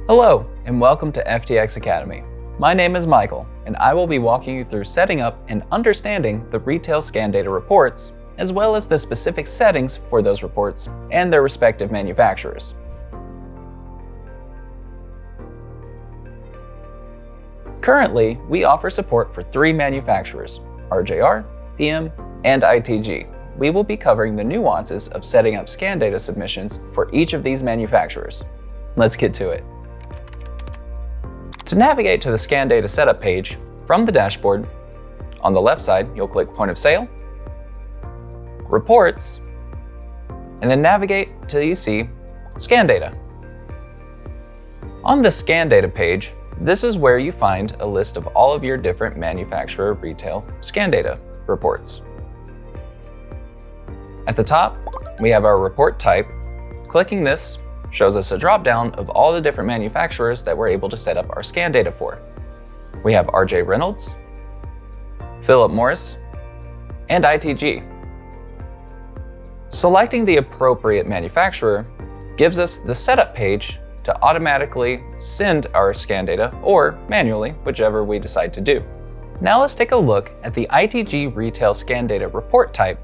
Hello, and welcome to FTx Academy. My name is Michael, and I will be walking you through setting up and understanding the retail scan data reports, as well as the specific settings for those reports and their respective manufacturers. Currently, we offer support for 3 manufacturers: RJR, PM, and ITG. We will be covering the nuances of setting up scan data submissions for each of these manufacturers. Let's get to it. To navigate to the scan data setup page from the dashboard, on the left side, you'll click Point of Sale, Reports, and then navigate till you see Scan Data. On the Scan Data page, this is where you find a list of all of your different manufacturer retail scan data reports. At the top, we have our report type. Clicking this shows us a drop-down of all the different manufacturers that we're able to set up our scan data for. We have RJ Reynolds, Philip Morris, and ITG. Selecting the appropriate manufacturer gives us the setup page to automatically send our scan data, or manually, whichever we decide to do. Now let's take a look at the ITG Retail Scan Data Report type.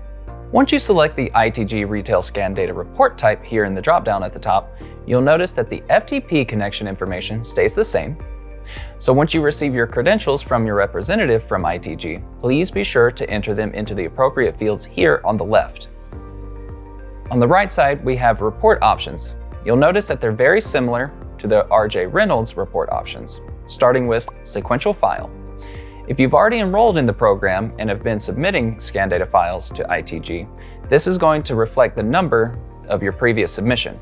Once you select the ITG Retail Scan Data Report type here in the dropdown at the top, you'll notice that the FTP connection information stays the same. So once you receive your credentials from your representative from ITG, please be sure to enter them into the appropriate fields here on the left. On the right side, we have report options. You'll notice that they're very similar to the RJ Reynolds report options, starting with sequential file. If you've already enrolled in the program and have been submitting scan data files to ITG, this is going to reflect the number of your previous submission.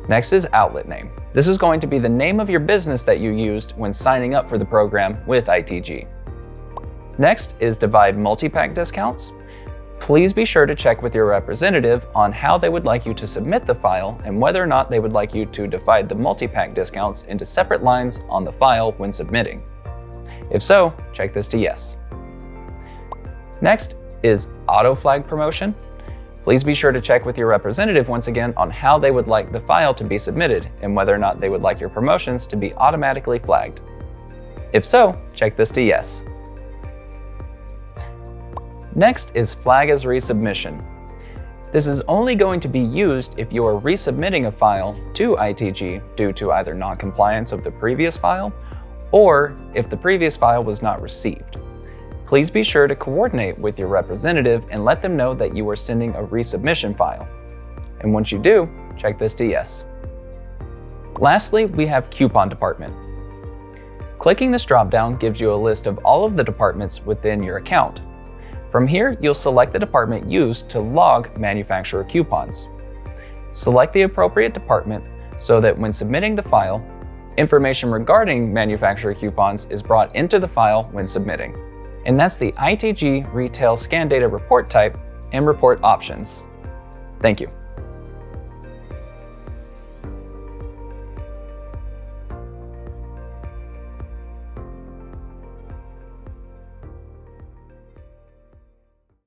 Next is outlet name. This is going to be the name of your business that you used when signing up for the program with ITG. Next is divide multi-pack discounts. Please be sure to check with your representative on how they would like you to submit the file and whether or not they would like you to divide the multi-pack discounts into separate lines on the file when submitting. If so, check this to yes. Next is auto flag promotion. Please be sure to check with your representative once again on how they would like the file to be submitted and whether or not they would like your promotions to be automatically flagged. If so, check this to yes. Next is flag as resubmission. This is only going to be used if you are resubmitting a file to ITG due to either non-compliance of the previous file or if the previous file was not received. Please be sure to coordinate with your representative and let them know that you are sending a resubmission file. And once you do, check this to yes. Lastly, we have Coupon Department. Clicking this dropdown gives you a list of all of the departments within your account. From here, you'll select the department used to log manufacturer coupons. Select the appropriate department so that when submitting the file, information regarding manufacturer coupons is brought into the file when submitting. And that's the ITG Retail Scan Data Report type and report options. Thank you.